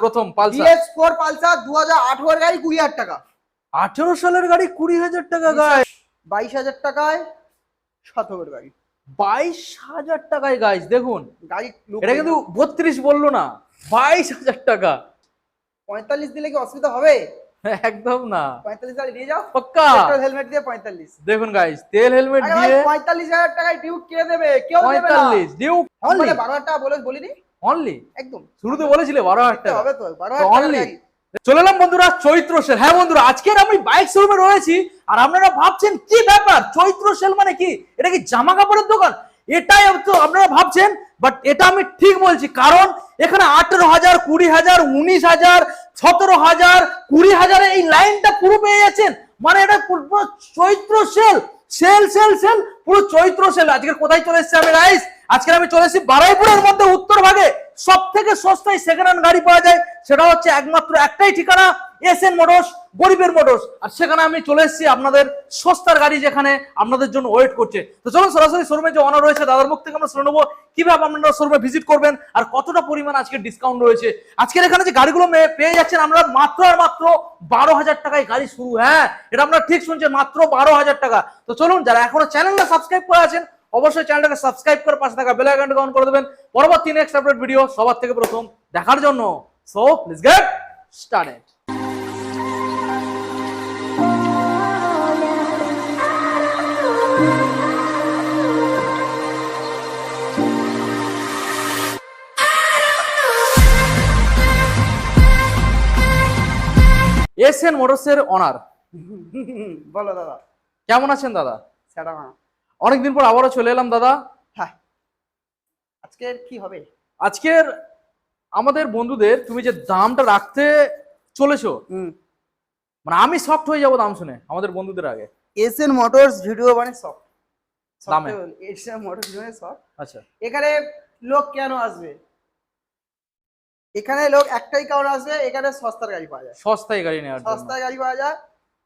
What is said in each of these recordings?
প্রথম Pulsar BS4 Pulsar 2018 এর গাড়ি 20,000 টাকা। 18 সালের গাড়ি 20,000 টাকা গাইস। 22,000 টাকায় শতকের গাড়ি। 22,000 টাকায় গাইস দেখুন গাড়ি এটা কিন্তু 32 বললো না, 22,000 টাকা। 45 দিলে কি অসুবিধা হবে? একদম না, 45 টাকা নিয়ে যাও পাক্কা। পেট্রোল হেলমেট দিয়ে 45। দেখুন গাইস তেল হেলমেট দিয়ে 45,000 টাকায় ডিউক কে দেবে? কেউ দেবে না। 45 ডিউক অনলি 12,000 টাকা বলিনি অনলি। একদম শুরুতে বলেছিলে 12,000 টাকা হবে তো 12,000 অনলি। চলে এলাম বন্ধুরা চৈত্র সেল। হ্যাঁ বন্ধুরা আজকের আমি বাইক শোরুমে রয়েছি আর আপনারা ভাবছেন কি ব্যাপার চৈত্র সেল মানে কি, এটা কি জামা কাপড়ের দোকান? এটাই তো আপনারা ভাবছেন, বাট এটা আমি ঠিক বলছি, কারণ এখানে 18,000, 20,000, 19,000, 17,000, 20,000 এই লাইনটা পুরো পেয়ে যাচ্ছেন। মানে এটা পুরো চৈত্র সেল, সেল সেল সেল, পুরো চৈত্র সেল। আজকে কোথায় চলে এসেছি আমি গাইস? আজকে আমি চলে এসেছি বারুইপুরের মধ্যে উত্তর ভাগে সব থেকে সস্তায় সেকেন্ড হ্যান্ড গাড়ি পাওয়া যায়, সেটা হচ্ছে একমাত্র একটাই ঠিকানা এসএন মোটরস, গরিবের মোটরস। আর সেখানে আমি চলে এসেছি আপনাদের সস্তার গাড়ি যেখানে আপনাদের জন্য ওয়েট করছে। তো চলুন সরাসরি শোরুমে যে অনার রয়েছে দাদার মুখ থেকে আমরা শুনে নেবো কিভাবে আপনারা শোরুমে ভিজিট করবেন আর কতটা পরিমাণ আজকে ডিসকাউন্ট রয়েছে। আজকের এখানে যে গাড়িগুলো পেয়ে যাচ্ছেন আমরা মাত্র আর মাত্র 12,000 টাকায় গাড়ি শুরু। হ্যাঁ এটা আপনারা ঠিক শুনছেন, মাত্র 12,000 টাকা। তো চলুন যারা এখনো চ্যানেলটা সাবস্ক্রাইব করে আছেন অবশ্যই চ্যানেলটাকে সাবস্ক্রাইব করে পাশে থাকা বেল আইকনটা অন করে দেবেন পরবর্তী নেক্সট আপডেট ভিডিও সবার থেকে প্রথম দেখার জন্য। So let's get started. SN মোটরসের অনার বলো দাদা কেমন আছেন দাদা? সেটা অনেকদিন পর আবারও চলে এলাম দাদা। হ্যাঁ আজকের কি হবে? আজকের আমাদের বন্ধুদের তুমি যে দামটা রাখতে চলেছো, মানে আমি সফট হয়ে যাবো দাম শুনে আমাদের বন্ধুদের আগে। এসএন মোটরস ভিডিও মানে সফট দামে এসএন মোটরস ভিডিও মানে সফট। আচ্ছা এখানে লোক কেন আসবে? এখানে লোক একটাই কারণ আসবে, এখানে সস্তার গাড়ি পাওয়া যায়। সস্তায় গাড়ি নেওয়ার জন্য সস্তায় গাড়ি পাওয়া যায়।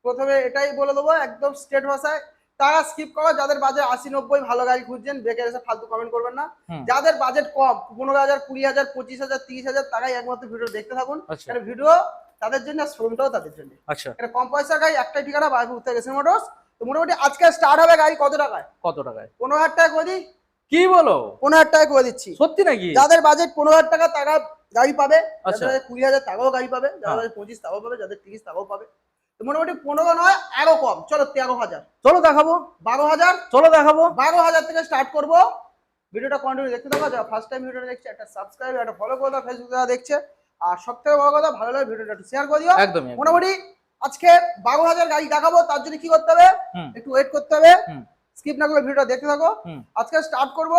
প্রথমে এটাই বলে দেবো একদম স্ট্রেট ভাষায়, টাকা স্কিপ করো। যাদের বাজেট 80-90 ভালো গাড়ি খুঁজছেন বেকার এসে ফালতু কমেন্ট করবেন না। যাদের বাজেট কম 15,000, 20,000, 25,000, 30,000 টাকায় একমাত্র ভিডিও দেখতে থাকুন। কারণ ভিডিও তাদের জন্য, শোরুমটাও তাদের জন্য। আচ্ছা এটা কম পয়সার গাড়ি, একটাই ঠিকানা বারুইপুর উত্তর এসএন মোটরস। তো মোটামুটি আজকে স্টার্ট হবে গাড়ি কত টাকায়? কত টাকায়? 15,000 টাকা করে দিই। কি বলো? 15,000 টাকা করে দিচ্ছি। সত্যি নাকি? যাদের বাজেট 15,000 টাকা তারা গাড়ি পাবে, আচ্ছা। যাদের 20,000 টাকাও গাড়ি পাবে, যাদের 25 টাকাও পাবে, যাদের 30 টাকাও পাবে। তো মোটামুটি 15 নয় আরো কম, চলো 13,000। চলো দেখাবো। 12,000, চলো দেখাবো। 12,000 থেকে স্টার্ট করবো। ভিডিওটা কন্টিনিউ দেখতে থাকো। যারা ফার্স্ট টাইম ভিডিওটা দেখছে একটা সাবস্ক্রাইব, একটা ফলো করে দাও ফেসবুকে যারা দেখছে। আর সবথেকে বড় কথা, ভালো লাগে ভিডিওটা একটু শেয়ার করে দিও। একদমই। মোটামুটি আজকে 12,000 গাড়ি দেখাবো, তার জন্য কি করতে হবে? একটু ওয়েট করতে হবে, স্কিপ না করে ভিডিওটা দেখতে থাকো। আজকে স্টার্ট করবো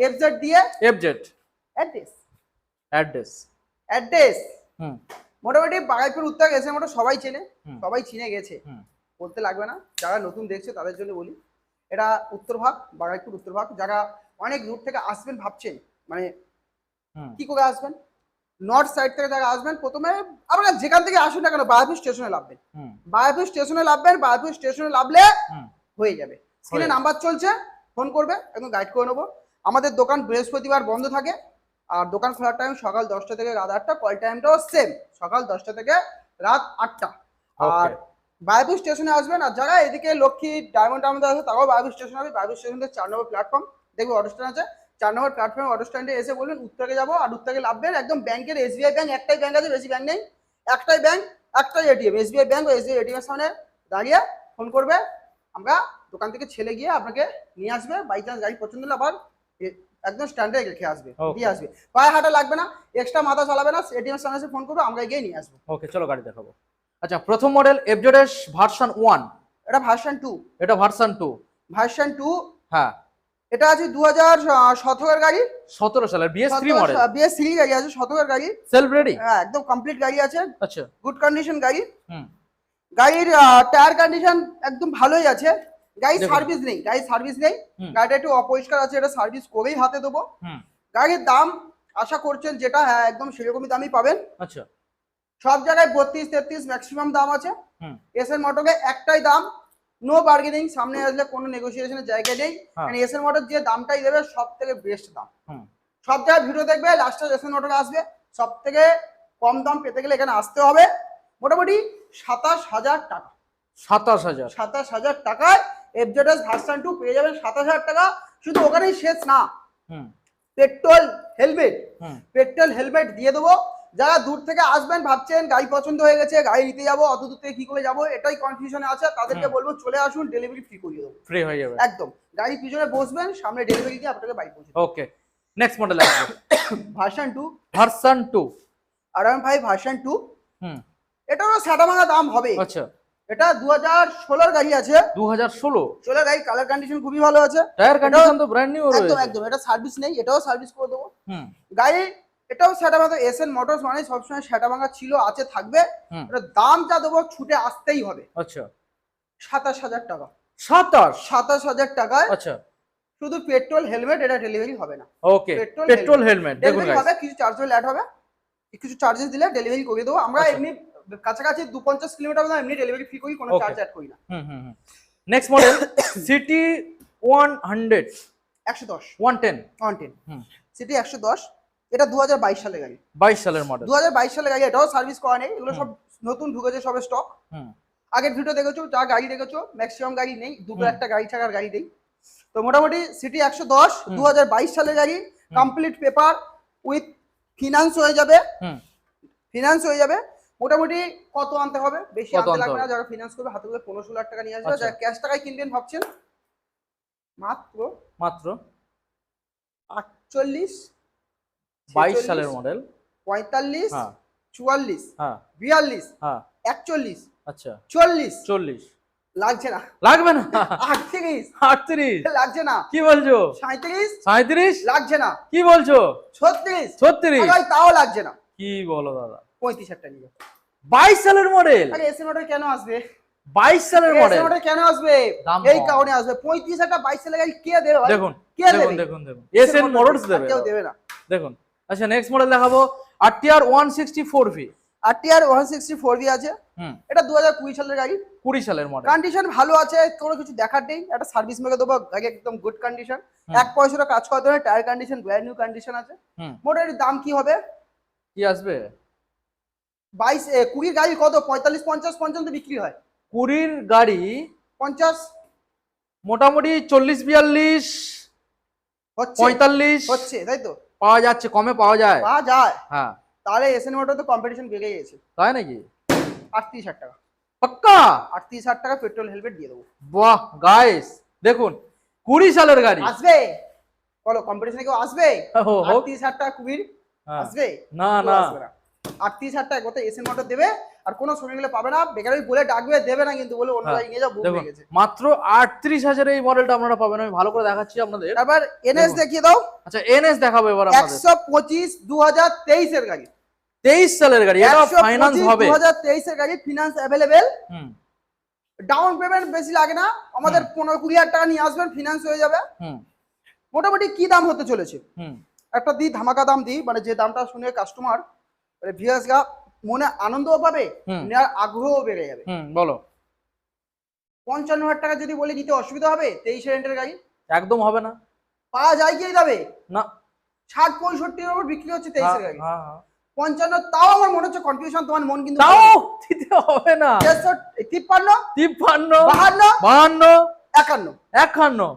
এফজেড দিয়ে। এফজেড অ্যাড্রেস অ্যাড্রেস অ্যাড্রেস মোটামুটি বারুইপুর উত্তর এসএন মোটরস সবাই চেনে, সবাই চিনে গেছে, বলতে লাগবে না। যারা নতুন দেখছে তাদের জন্য বলি, এটা উত্তরভাগ, বারুইপুর উত্তরভাগ। যারা অনেক দূর থেকে আসবেন ভাবছেন, মানে কি করে আসবেন, নর্থ সাইড থেকে যারা আসবেন, প্রথমে আপনারা যেখান থেকে আসুন না কেন বারুইপুর স্টেশনে নামবেন। বারুইপুর স্টেশনে নামবেন, বারুইপুর স্টেশনে নামলে হয়ে যাবে। স্ক্রিনে নাম্বার চলছে, ফোন করবে, একদম গাইড করে নেবো। আমাদের দোকান বৃহস্পতিবার বন্ধ থাকে, আর দোকান খোলার টাইম সকাল 10টা থেকে রাত 8টা। কল টাইমটাও সেম, সকাল 10টা থেকে রাত 8টা। আর বারুইপুর স্টেশনে আসবেন। আর যারা এদিকে লক্ষ্মী ডায়মন্ড আমাদের আছে তারাও বারুইপুর স্টেশন হবে। বারুইপুর স্টেশন থেকে 4 নম্বর প্ল্যাটফর্ম দেখবে অটো স্ট্যান্ড আছে, 4 নম্বর প্ল্যাটফর্মে অটো স্ট্যান্ডে এসে বলবেন উত্তরে যাবো, আর উত্তরে লাভবেন একদম ব্যাংকের এসবিআই ব্যাংক, একটাই ব্যাংক আছে, বেশি ব্যাংক নেই, একটাই ব্যাংক, একটাই এটিএম, এসবিআই ব্যাংক। ও এসবিআই এটিএম এর সামনে দাঁড়িয়ে ফোন করবে, আমরা দোকান থেকে ছেলে গিয়ে আপনাকে নিয়ে আসবে। বাই চান্স গাড়ি পছন্দ হলে আবার একদম স্ট্যান্ডে রেখে আসবে, দিয়ে আসবে। পায়ে হাঁটা লাগবে না, এক্সট্রা মাথা চালাবে না, এটিএম এর সামনে এসে ফোন করবে, আমরা গিয়ে নিয়ে আসবো। ওকে চলো গাড়ি দেখাবো। আচ্ছা প্রথম মডেল এফজেডএস ভার্সন 1, এটা ভার্সন 2। এটা ভার্সন 2। ভার্সন 2 হ্যাঁ এটা আছে 2017 এর গাড়ি, 17 সালের BS3 মডেল। BS3 গাড়ি আছে, 17 এর গাড়ি, সেলফ রেডি। হ্যাঁ একদম কমপ্লিট গাড়ি আছে। আচ্ছা গুড কন্ডিশন গাড়ি। গাড়ির টায়ার কন্ডিশন একদম ভালোই আছে। গাড়ির সার্ভিস নেই, গাড়ির সার্ভিস নেই, গাড়িটা একটু অপরিষ্কার আছে, এটা সার্ভিস করেই হাতে দেবো। গাড়ির দাম আশা করছেন যেটা, হ্যাঁ একদম সেরকমই দামই পাবেন। আচ্ছা সব জায়গায় 32-33 ম্যাক্সিমাম দাম আছে। এসএন মোটরকে একটাই দাম, নো বার্গেনিং। সামনে আসলে কোনো নেগোসিয়েশনের জায়গা নেই, কারণ এসএন মোটর যে দামটাই দেবে সব থেকে বেস্ট দাম। সব জায়গায় ভিডিও দেখবে, লাস্টে এসএন মোটর আসবে সব থেকে কম দাম পেতে গেলে এখানে আসতে হবে মোটামুটি 27,000 টাকা। 27,000। 27,000 টাকায় এফজেডএস ভার্সন 2 পেয়ে যাবেন 27,000 টাকা। শুধু ওখানেই শেষ না, হুম পেট্রোল হেলমেট, হুম পেট্রোল হেলমেট দিয়ে দেবো। যারা দূর থেকে আসবেন, ভাবছেন গাড়ি পছন্দ হয়ে গেছে, গাড়ি নিতে যাবো, অত দূর থেকে কি করে যাবো, এটাই কনফিউশনে আছে, তাদেরকে বলবো চলে আসুন, ডেলিভারি ফ্রি করিয়ে দেবো, ফ্রি হয়ে যাবে একদম। গাড়ি পিছনে বসবেন, সামনে ডেলিভারি দিয়ে আপনাকে বাড়ি পৌঁছে দেবো। ওকে নেক্সট মডেল আসবে ভার্সন 2, ভার্সন 2। R15 ভার্সন 2, হুম এটারও সাদা ভাঙা দাম হবে। আচ্ছা এটা 2016 গাড়ি আছে, 2016। 16 গাড়ি, কালার কন্ডিশন খুবই ভালো আছে, টায়ার কন্ডিশন তো ব্র্যান্ড নিউ একদম রয়েছে। একদম। এটা সার্ভিস নেই, এটাও সার্ভিস করে দেবো। হুম গাড়ি এটাও সেটা ভাঙা, এসএন মোটরস মানে সবসময় সেটা ভাঙা ছিল, আছে, থাকবে। হুম এটা দাম যা দেবো ছুটে আসতেই হবে, আচ্ছা 27,000 টাকা। 27। 27,000 টাকায় আচ্ছা শুধু পেট্রোল হেলমেট, এটা ডেলিভারি হবে না। ওকে পেট্রোল হেলমেট দেখুন ডেলিভারি গাইস। হবে, কিছু চার্জেস অ্যাড হবে, কিছু চার্জেস দিলে ডেলিভারি করে দেবো আমরা। আচ্ছা। এমনি কাছাকাছি 250 কিলোমিটার মধ্যে এমনি ডেলিভারি ফ্রি করি, কোনো Okay. চার্জ অ্যাড করি না। হুম হুম হুম নেক্সট মডেল সিটি 100 110 110। 110 হুম সিটি 110, এটা 2022 সালের গাড়ি। 22 সালের মডেল। 2022 সালের গাড়ি, এটাও সার্ভিস করা নেই, এগুলো সব নতুন ঢুকেছে, সব স্টক। হুম আগের ভিডিও দেখেছো, যা গাড়ি দেখেছো ম্যাক্সিমাম গাড়ি নেই, দুটো হুম। একটা গাড়ি থাকার গাড়ি নেই। তো মোটামুটি সিটি 110 2022 সালের গাড়ি, কমপ্লিট পেপার উইথ ফিনান্স হয়ে যাবে, হুম ফিনান্স হয়ে যাবে। মোটামুটি কত আনতে হবে, বেশি কত আনতে আনতে লাগবে না। হবে? যারা ফিনান্স করবে হাতে করে 15-16 লাখ টাকা নিয়ে আসবে। আচ্ছা। যারা ক্যাশ টাকায় কিনবেন ভাবছেন, মাত্র মাত্র 48, 22 সালের মডেল। 45, হ্যাঁ 44, হ্যাঁ 42, হ্যাঁ 41, আচ্ছা 40 40 লাগছে না, লাগবে না 38 38 লাগছে না, কি বলছো 37 37 লাগছে না, কি বলছো 36 36 ভাই তাও লাগছে না, কি বলো দাদা 35,000 টাকা নিয়ে। 22 সালের মডেল। আরে এসএন মোটর কেন আসবে, 22 সালের এসএন মডেল মোটর কেন আসবে, দাম এই কম। কারণে আসবে। 35,000 টাকা 22 সালের গাড়ি কে দেবে ভাই, দেখুন কে দেখুন দেবে? দেখুন দেখুন এসএন মোটরস দেবে, কেউ দেবে না। দেখুন। আচ্ছা নেক্সট মডেল দেখাবো আরটিআর 164V। আরটিআর 164V আছে, হুম এটা 2020 সালের গাড়ি, 20 সালের মডেল। কন্ডিশন ভালো আছে, কোনো কিছু দেখার নেই। একটা সার্ভিস মেরে দেবো, গাড়ি একদম গুড কন্ডিশন, হুম। এক পয়সারও কাজ করতে হবে, tyre condition brand new condition আছে। হুম মোটামুটি দাম কি হবে, কি আসবে 20 গাড়ি কত 45-50 পর্যন্ত বিক্রি হয়। 20 গাড়ি 50 মোটামুটি 40-42 হচ্ছে 45 হচ্ছে তাই তো, পাওয়া যাচ্ছে, কমে পাওয়া যায়। পাওয়া যায়। হ্যাঁ তাহলে এসএন মোটর তো কম্পিটিশন বেড়ে গেছে। তাই নাকি 38,000 টাকা, পাক্কা 38,000 টাকা পেট্রোল হেলমেট দিয়ে দেবো। বাহ গাইস দেখুন 20 সালের গাড়ি। আসবে বলো, কম্পিটিশনে কেউ আসবে? হো, হো। 38,000 টাকা কুবির হ্যাঁ। আসবে না কেউ না আসবে না। 38,000 টাকা কত এসএন মোটর দেবে, আর কোনো সময় গেলে পাবে না। বেকারই বলে ডাকবে, দেবে না কিন্তু, বলে অন্য হ্যাঁ। জায়গায় নিয়ে যাও, বুক দেখুন হয়ে গেছে। মাত্র 38,000 এই মডেলটা আপনারা পাবেন। আমি ভালো করে দেখাচ্ছি আপনাদের। তারপর এনএস দেখুন। দেখিয়ে দাও, আচ্ছা এনএস দেখাবো এবার আপনাদের। 125 2023 এর গাড়ি, 23 সালের গাড়ি, এটা ফাইনান্স হবে। 2023 এর গাড়ি, ফিনান্স অ্যাভেলেবেল, হুম ডাউন পেমেন্ট বেশি লাগে না, আমাদের 15-20,000 টাকা নিয়ে আসবেন, ফিনান্স হয়ে যাবে। হুম মোটামুটি কি দাম হতে চলেছে হুম একটা দিই, ধামাকা দাম দিই, মানে যে দামটা শুনে কাস্টমার ভিউয়ার্স গা মনে আনন্দও পাবে, হুম। নেওয়ার আগ্রহও বেড়ে যাবে। হুম বলো 55,000 টাকা যদি বলে নিতে অসুবিধা হবে? 23 রেন্টের গাড়ি একদম হবে না। পাওয়া যায় কি যাবে, না 60-65 এর উপর বিক্রি হচ্ছে 23 এর গাড়ি। হ্যাঁ, হ্যাঁ। 55 তাও আমার মনে হচ্ছে কনফিউশন, তোমার মন কিন্তু তাও দিতে হবে না। 53, 53 52, 52 51, 51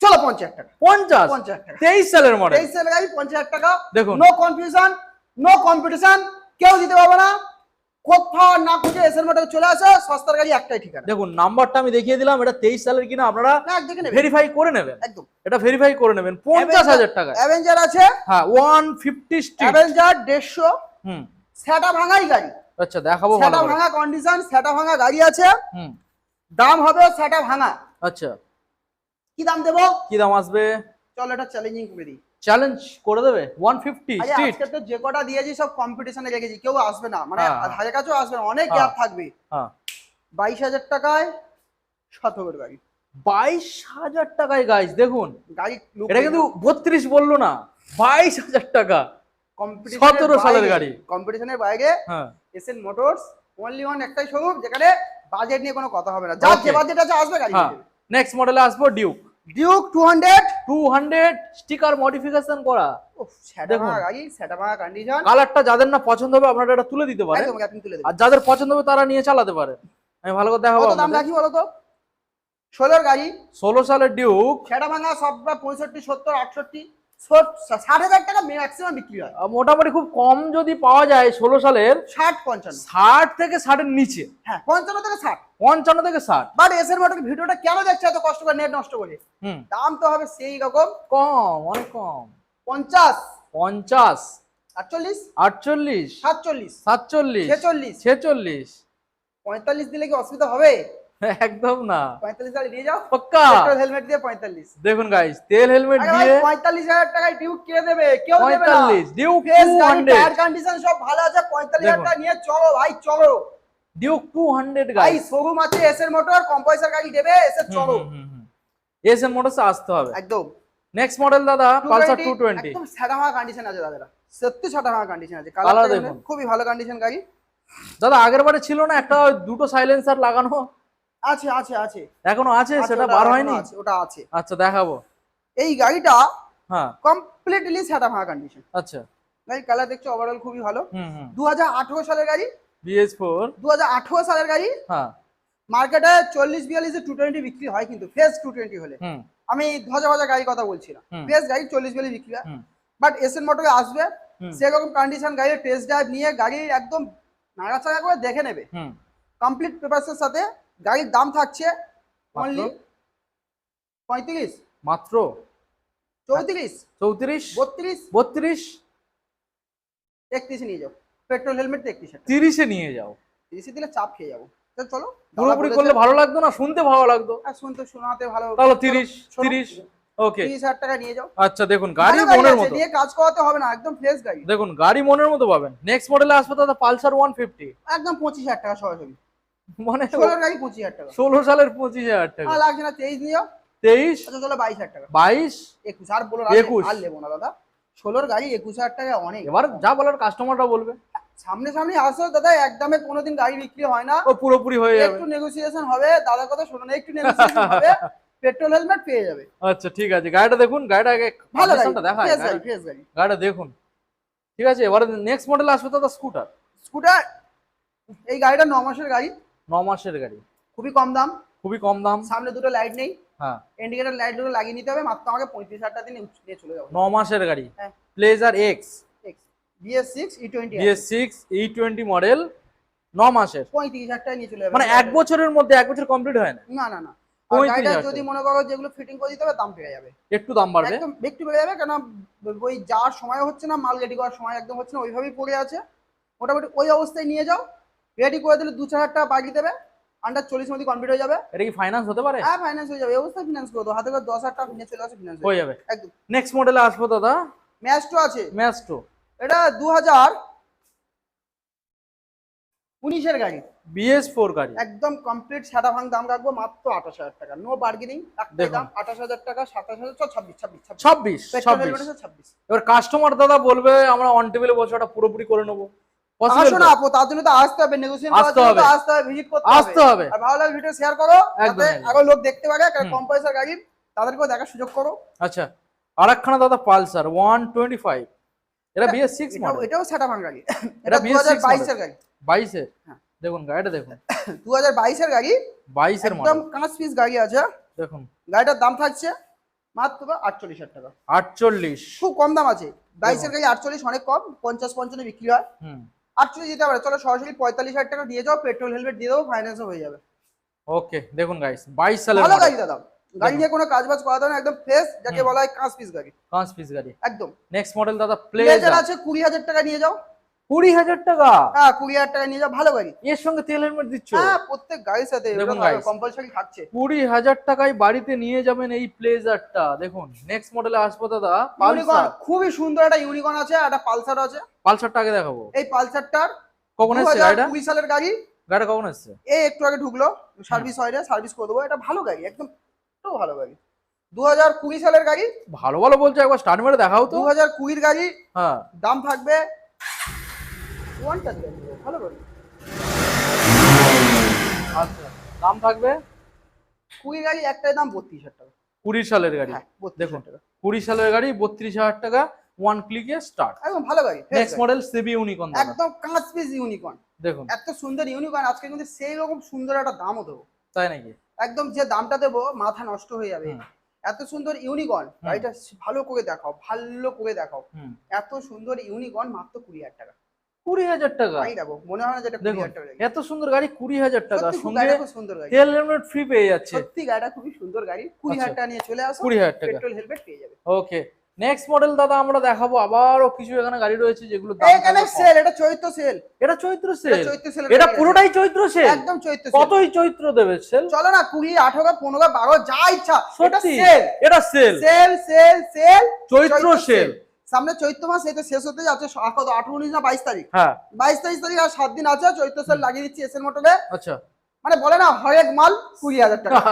চলো 50,000 টাকা, 50 50,000 টাকা 23 সালের মডেল। 23 এর গাড়ি 50,000 টাকা। দেখুন। নো কনফিউশন, নো কম্পিটিশন, কেউ দিতে পারবে না। কোথাও না খুঁজে এসএন মোটর চলে আসে, সস্তার গাড়ি একটাই ঠিকানা। দেখুন নাম্বারটা আমি দেখিয়ে দিলাম, এটা 23 সালের কিনা আপনারা না দেখে নেবেন, ভেরিফাই করে নেবেন। একদম। এটা ভেরিফাই করে নেবেন 50,000 টাকা। অ্যাভেঞ্জার আছে, হ্যাঁ 150 স্ট্রিট। অ্যাভেঞ্জার 150, হুম সেটা ভাঙাই গাড়ি, আচ্ছা দেখাবো ভালো সেটা করে। ভাঙা কন্ডিশন, সেটা ভাঙা গাড়ি আছে, হুম দাম হবে সেটা ভাঙা। আচ্ছা কি দাম দেবো কি দাম আসবে? চলো এটা চ্যালেঞ্জিং করে দিই। চ্যালেঞ্জ করে দেবে 150 আরে স্ট্রিট। আজকে তো যে কটা দিয়েছি সব কম্পিটিশনে রেখেছি, কেউ আসবে না, মানে হ্যাঁ, হ্যাঁ। হাজার কাছেও আসবে না, অনেক হ্যাঁ। গ্যাপ থাকবে। হ্যাঁ 22,000 টাকায় 17 গাড়ি, 22,000 টাকায় গাইস দেখুন। গাড়ি look এটা কিন্তু 32 বললো না, 22,000 টাকা। 17 সালের গাড়ি। কম্পিটিশনের বাইরে হ্যাঁ এসএন মোটরস অনলি ওয়ান একটাই শোরুম যেখানে বাজেট নিয়ে কোনো কথা হবে না, যার যে Okay. বাজেট আছে আসবে গাড়ি হ্যাঁ নিয়ে যাবে। নেক্সট মডেলে আসবো ডিউক। ডিউক 200 200 স্টিকার মডিফিকেশন করা। সেটা দেখুন। গাড়ি, সেটা কন্ডিশন। কালারটা যাদের না পছন্দ হবে আপনারা এটা তুলে দিতে পারেন, একদম আপনি তুলে আর দেবেন। যাদের পছন্দ হবে তারা নিয়ে চালাতে পারেন। আমি ভালো করে দেখাবো কত দাম আপনাদের। রাখি বলো তো? 16 গাড়ি, 16 সালের ডিউক সেটা সব 65, 70, 68, 60,000 টাকা ম্যাক্সিমাম বিক্রি হয়। মোটামুটি খুব কম যদি পাওয়া যায় 16 সালের 60, 55। 60 থেকে 60 এর নিচে, হ্যাঁ 55 থেকে 60। 55 থেকে 60। বাট এসের মোটর ভিডিওটা কেন দেখছে এত কষ্ট করে নেট নষ্ট করে? হুম, দাম তো হবে সেই রকম, কম, অনেক কম। 50, 50, 48, 48, 47, 47, 46, 46। 45 দিলে কি অসুবিধা হবে? একদম না, 45 টাকা নিয়ে যাও, পাক্কা। পেট্রোল হেলমেট দিয়ে 45। দেখুন গাইস, তেল হেলমেট আরে ভাই দিয়ে 45,000 টাকায় ডিউক কে দেবে? কেউ দেবে না। 45, ডিউক ফেস গাড়ি, 200, টায়ার কন্ডিশন সব ভালো আছে, 45,000 দেখুন। টাকা নিয়ে চলো ভাই, চলো ডিউক 200 ভাই। গাইস। শোরুম আছে এসের মোটর, কম পয়সার গাড়ি দেবে, এসে চলো এসএম মোটরসে আসতে হবে। একদম। নেক্সট মডেল দাদা পালসার 220। একদম সাদা ভাঙা কন্ডিশন আছে দাদা, সত্যি সাদা ভাঙা কন্ডিশন আছে। কালার কালার দেখুন। খুবই ভালো কন্ডিশন গাড়ি দাদা আগের বারে ছিল না একটা দুটো সাইলেন্সার লাগানো, আছে, আছে, আছে, এখনো আছে, আছে, সেটা ওটা বার এখনো হয়নি। আছে, ওটা আছে। আচ্ছা দেখাবো। এই গাড়িটা হ্যাঁ, কমপ্লিটলি সাদা ভাঙা কন্ডিশন। আচ্ছা। গাড়ি কালার দেখছো ওভারঅল খুবই ভালো। হুম। 2018 সালের গাড়ি, BS4। 2018 সালের গাড়ি। হ্যাঁ। মার্কেটে 40-42 220 বিক্রি হয়, কিন্তু ফেস 220 হলে। হুম। আমি ধজা ভাজা গাড়ির কথা বলছি না, হুম। ফেস গাড়ি 40-42 বিক্রি হয়। হুম। বাট এসএন মোটরে আসবে হুম। সেরকম কন্ডিশন গাড়ির টেস্ট ড্রাইভ নিয়ে গাড়ি একদম নাড়াচাড়া করে দেখে নেবে, হুম। কমপ্লিট পেপারসের সাথে। গাড়ির দাম থাকছে অনলি মাত্র? 35, মাত্র 34, 34, 32, 32, 31 নিয়ে যাও। পেট্রোল হেলমেট 31 30-এ নিয়ে যাও। 30 দিলে চাপ খেয়ে যাবো। তো চলো, পুরোপুরি করলে ভালো লাগতো না, শুনতে ভালো লাগতো। আর শুনতে শোনাতে ভালো। তাহলে চলো, 30, শোনো, 30। ওকে। 30,000 টাকা নিয়ে যাও। আচ্ছা দেখুন গাড়ি ভালো গাড়ি মনের আছে, মতো, নিয়ে কাজ করাতে হবে না, একদম ফ্রেশ গাড়ি। দেখুন গাড়ি মনের মতো পাবেন। নেক্সট মডেলে আসবে দাদা পালসার 150। একদম 25,000 টাকা সরাসরি। মানে 16 গাড়ি 25,000 টাকা। 16 সালের 25,000 টাকা। আর লাগছে না, 23 নিয়ে যাও। 23, আচ্ছা চলো 22,000 টাকা। 22, 21 আর বলো 21 আর লেবো না দাদা। 16 গাড়ি 21,000 টাকা অনেক। এবার যা বলার কাস্টমাররা বলবে। সামনে সামনে আসো দাদা, একদমে কোনোদিন গাড়ি বিক্রি হয় না। ও পুরোপুরি হয়ে যাবে। একটু নেগোসিয়েশন হবে, দাদার কথা শোনো না, একটু নেগোসিয়েশন হবে, পেট্রোল হেলমেট পেয়ে যাবে। আচ্ছা ঠিক আছে, গাড়িটা দেখুন, গাড়িটা আগে ভালো গাড়ি, কন্ডিশনটা দেখায়, ফ্রেশ গাড়ি, ফ্রেশ গাড়ি। গাড়িটা দেখুন। ঠিক আছে, এবারে নেক্সট মডেলে আসবে দাদা স্কুটার। স্কুটার, এই গাড়িটা 9 মাসের গাড়ি, 9 মাসের গাড়ি, খুবই কম দাম। খুবই কম দাম। সামনে দুটো লাইট নেই, হ্যাঁ, ইন্ডিকেটর লাইট দুটো লাগিয়ে নিতে হবে, মাত্র আমাকে 35,000 টাকা দিয়ে নিয়ে চলে যাবো। 9 মাসের গাড়ি, হ্যাঁ। Pleasure x, BS6 E20 BS6 E20 model, 9 মাসের, 35,000 টাকা নিয়ে চলে যাবে। মানে 1 বছরের মধ্যে, 1 বছর কমপ্লিট হয় না। না না না, আর 35,000 গাড়িটা টাকা। যদি মনে করো যেগুলো ফিটিং করে দিতে হবে, দাম পেয়ে যাবে, একটু দাম বাড়বে। একদম একটু বেড়ে যাবে। কেন ওই যাওয়ার সময় হচ্ছে না, মাল রেডি করার সময় একদম হচ্ছে না, ওইভাবেই পড়ে আছে। মোটামুটি ওই অবস্থায় নিয়ে যাও, রেডি করে দিলে 2-4 টাকা বাকি দেবে, আন্ডার 40 মধ্যে কমপ্লিট হয়ে যাবে। এটা কি ফাইন্যান্স হতে পারে? হ্যাঁ ফাইন্যান্স হয়ে যাবে, এই অবস্থায় ফিনান্স করে দাও, হাতে করে 10,000 টাকা নিয়ে চলে আসে, ফিনান্স হয়ে যাবে। একদম। নেক্সট মডেলে আসবো দাদা ম্যাস্টো আছে, ম্যাস্টো। এটা 2019 এর গাড়ি, BS4 গাড়ি, একদম কমপ্লিট সাদা ভাঙ। দাম রাখবো মাত্র 28,000 টাকা, নো বার্গেনিং, একটাই দেখুন। দাম 28,000 টাকা। 27,000, 26, 26, 26, পেট্রোল 26। হেলমেট আছে 26। এবার কাস্টমার দাদা বলবে আমরা অন টেবিলে বসে ওটা পুরোপুরি করে নেবো, পসিবল আসো না আপু, তার জন্য তো আসতে হবে, নেগোসিয়েশন করার আসতে জন্য হবে। তো আসতে হবে, ভিজিট করতে আসতে হবে। আর ভালো লাগে ভিডিও শেয়ার করো, একদম, যাতে একদম। আরো লোক দেখতে পারে, কারণ হুম। কম পয়সার গাড়ি, তাদেরকেও দেখার সুযোগ করো। আচ্ছা, আরেকখানা দাদা পালসার 125। এটা BS6 মডেল, এটাও সেটা ভাঙ গাড়ি, এটা এটা BS6 2022 এর গাড়ি, 22 এর। হ্যাঁ। দেখুন গাড়িটা দেখুন, 2022 এর গাড়ি, 22 এর একদম মডেল। কাঁচ পিস গাড়ি আছে। দেখুন গাড়িটার দাম থাকছে মাত্র 48,000 টাকা, 48। খুব কম দাম আছে। 22 এর গাড়ি 48 অনেক কম, 50-55 বিক্রি হয়। হুম। 48 দিতে পারে, চলো সরাসরি 45,000 টাকা দিয়ে যাও, পেট্রোল হেলমেট দিয়ে দেবো, ফাইন্যান্সও হয়ে যাবে। ওকে দেখুন গাইস, 22 সালের ভালো মডেল, গাড়ি দাদা, গাড়ি নিয়ে কোনো কাজ বাজ করা দাও না, একদম ফ্রেশ, যাকে হুম। বলা হয় কাঁচ পিস গাড়ি, 5 পিস গাড়ি। একদম। নেক্সট মডেল দাদা প্লেজার প্লেজার, আছে 20,000 টাকা নিয়ে যাও। 20,000 টাকা। হ্যাঁ 20,000 টাকা নিয়ে যাও, ভালো গাড়ি। এর সঙ্গে তেল হেলমেট দিচ্ছ? হ্যাঁ প্রত্যেক গাড়ির সাথে দেখুন guys, কম্পালসারি থাকছে। 20,000 টাকায় বাড়িতে নিয়ে যাবেন এই প্লেজারটা। দেখুন নেক্সট মডেলে আসবো দাদা ইউনিকর্ন, পালসার। খুবই সুন্দর একটা ইউনিকর্ন আছে, একটা পালসার আছে। পালসারটা আগে দেখাবো। এই পালসারটার কখন এসছে গাড়িটা? 2020 সালের গাড়ি, গাড়িটা কখন এসছে? এই একটু আগে ঢুকলো, সার্ভিস হয় না, সার্ভিস করে দেবো। এটা ভালো গাড়ি, একদম তো ভালো গাড়ি। 2020 সালের গাড়ি, ভালো ভালো বলছো, একবার স্টার্ট মেরে দেখাও তো। 2020 গাড়ি, হ্যাঁ, দাম থাকবে ওয়ানটা দিয়ে দেবো, ভালো গাড়ি। আচ্ছা, দাম থাকবে 20 গাড়ি একটাই দাম 32,000 টাকা। 20 সালের গাড়ি। হ্যাঁ 32 দেখুন টাকা 20 সালের গাড়ি 32,000 টাকা, ওয়ান ক্লিকে স্টার্ট। একদম ভালো গাড়ি নেক্সট মডেল সিবি ইউনিকর্ন দাদা, একদম কাঁচ পিস ইউনিকর্ন। দেখুন এত সুন্দর ইউনিকর্ন আজকে কিন্তু সেই রকম সুন্দর একটা দামও দেবো, তাই নাকি? একদম যে দামটা দেবো মাথা নষ্ট হয়ে যাবে। হুম। এত সুন্দর ইউনিকর্ন গাড়িটা ভালো করে দেখাও, ভালো করে দেখাও। হুম। এত সুন্দর ইউনিকর্ন মাত্র 20,000 টাকা। 20,000 টাকা, গাড়ি দেখো মনে হয় না যেটা 20,000 টাকা গাড়ি। এত সুন্দর গাড়ি 20,000 টাকা, সত্যি খুব সঙ্গে গাড়িটা খুব সুন্দর গাড়ি, তেল হেলমেট ফ্রি পেয়ে যাচ্ছে। সত্যি গাড়িটা খুবই সুন্দর গাড়ি। 20,000 টাকা নিয়ে চলে আসো, 20,000 টাকা পেট্রোল হেলমেট পেয়ে যাবে। ওকে। নেক্সট মডেল দাদা আমরা দেখাবো, আবারও কিছু এখানে গাড়ি রয়েছে যেগুলো দাম এখানে কম। সেল, এটা চৈত্র সেল, এটা চৈত্র সেল, চৈত্র সেল, এটা পুরোটাই চৈত্র সেল, একদম চৈত্র সেল। কতই চৈত্র দেবে সেল? চলো না 20, 18, 15, 12 যা ইচ্ছা, এটা সত্যি সেল এটা সেল, সেল সেল সেল। চৈত্র সেল। সামনে চৈত্র মাস, এটা শেষ হতে যাচ্ছে কত 18, 19 না 22 তারিখ। হ্যাঁ 22, 23 তারিখ আর 7 দিন আছে, চৈত্র সেল লাগিয়ে দিচ্ছি এসএল মোটরে। আচ্ছা মানে বলে না হরেক মাল 20,000 টাকা,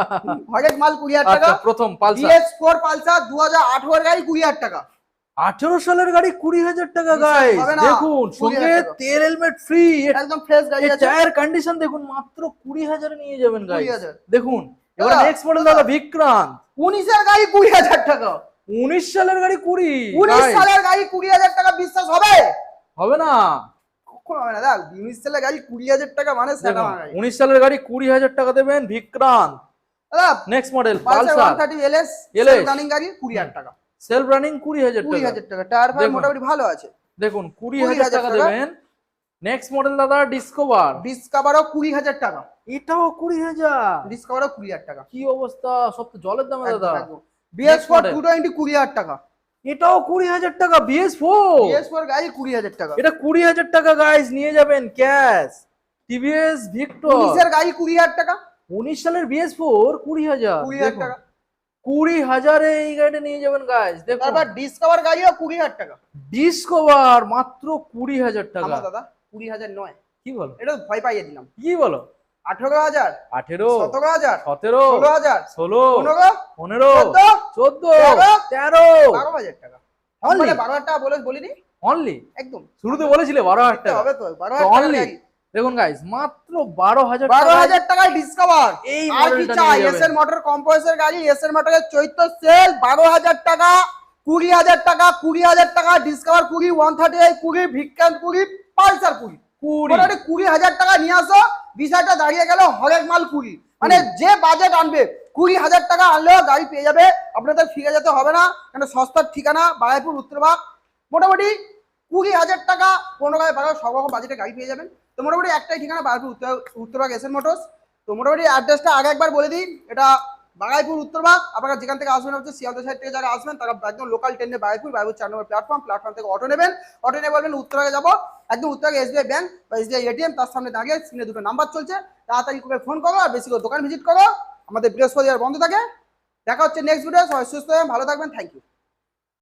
হরেক মাল 20,000 টাকা। আচ্ছা, প্রথম পালসার BS4 পালসার 2018 গাড়ি 20,000 টাকা। 18 সালের গাড়ি 20,000 টাকা বিশ্বাস গাইস, হবে না, দেখুন 20,000 সঙ্গে টাকা। তেল হেলমেট ফ্রি, একদম ফ্রেশ গাড়ি আছে, টায়ার কন্ডিশন দেখুন, মাত্র 20,000 এ নিয়ে যাবেন গাইস। 20,000 দেখুন এবার দাদা, নেক্সট মডেল দাদা বিক্রান্ত, 19 এর গাড়ি 20,000 টাকা। 19 সালের গাড়ি 20, 19 guys, সালের গাড়ি 20,000 টাকা, বিশ্বাস হবে? হবে না। কখনো হবে না। দেখ 19 সালের গাড়ি 20,000 টাকা মানে সেটা দেখুন গাড়ি। 19 সালের গাড়ি 20,000 টাকা দেবেন বিক্রান্ত। দাদা next model Pulsar Pulsar 130 LS LS running গাড়ি 20,000 টাকা। সেলফ রানিং 20,000 টাকা, 20,000 টাকা, টায়ার ফায়ার দেখুন। মোটামুটি ভালো আছে। দেখুন 20,000 টাকা টাকা। দেবেন। নেক্সট মডেল দাদা ডিসকভার, ডিসকভারও 20,000 টাকা, এটাও 20,000। ডিসকভারও 20,000 টাকা। কি অবস্থা, সব তো জলের দামে দাদা। BS4 model। 220 20,000 টাকা, এটাও 20,000 টাকা, BS4 BS4 গাড়ি 20,000 টাকা। এটা 20,000 টাকা গাইস, নিয়ে যাবেন ক্যাশ। টিভিএস ভিক্টর 19 এর গাড়ি 20,000 টাকা, 19 সালের BS4 20,000, 20,000 টাকা। 20,000 এ এই গাড়িটা নিয়ে যাবেন গাইস। দেখুন তারপর ডিসকভার গাড়িও 20,000 টাকা। ডিসকভার মাত্র 20,000 টাকা। আমার দাদা 20,000 নয়, কি বলো, এটা ভয় পাইয়ে দিলাম। কি বলো, 18,000, 18, 17,000, 17, 16,000, 16, 15, 15, 14, 13, 12,000 টাকা। Only? মানে 12,000 টাকা বলিনি অনলি। একদম। শুরুতে বলেছিলে 12,000 দেখতে টাকা হবে তো 12,000 টাকা অনলি। গাড়ি। দেখুন গাইস মাত্র 12,000 টাকা, 12,000 টাকায় ডিসকভার। এই আর কি মডেলটা চাই? নিয়ে যাবেন। এসএন মোটর কম্পোজার গাড়ি, এসএন মোটরের চৈত্র সেল 12,000 টাকা, 20,000 টাকা, 20,000 টাকা ডিসকভার 20, 130 20, ভিক্রান্ত 20, পালসার 20। 20 মোটামুটি 20,000 টাকা নিয়ে আসো, বিষয়টা দাঁড়িয়ে গেল হরেক মাল 20। মানে যে বাজেট আনবে 20,000 টাকা আনলেও গাড়ি পেয়ে যাবে, আপনাদের ফিরে যেতে হবে না। কেন সস্তার ঠিকানা বারাইপুর উত্তরভাগ। মোটামুটি 20,000 টাকা 15,000 সব রকম বাজেটে গাড়ি পেয়ে যাবেন। তো মোটামুটি একটাই ঠিকানা বারাইপুর উত্তরভাগ এসএন মোটরস। তো মোটামুটি অ্যাড্রেসটা আগে একবার বলে দিই, এটা বারাইপুর উত্তরভাগ। আপনারা যেখান থেকে আসবেন হচ্ছে শিয়ালদা সাইড থেকে যারা আসবেন তারা একদম লোকাল ট্রেনে বারাইপুর 4 নম্বর প্ল্যাটফর্ম থেকে অটো নেবেন। অটো নিয়ে বলবেন উত্তরভাগে যাবো, একদম উত্তরভাগে SBI ব্যাংক বা SBI ATM, তার সামনে দাঁড়িয়ে স্ক্রিনে দুটো নাম্বার চলছে, তাড়াতাড়ি করে ফোন করো আর বেশি করে দোকান ভিজিট করো। আমাদের বৃহস্পতিবার বন্ধ থাকে। দেখা হচ্ছে নেক্সট ভিডিও। সবাই সুস্থ থাকবেন, ভালো থাকবেন, থ্যাংক ইউ।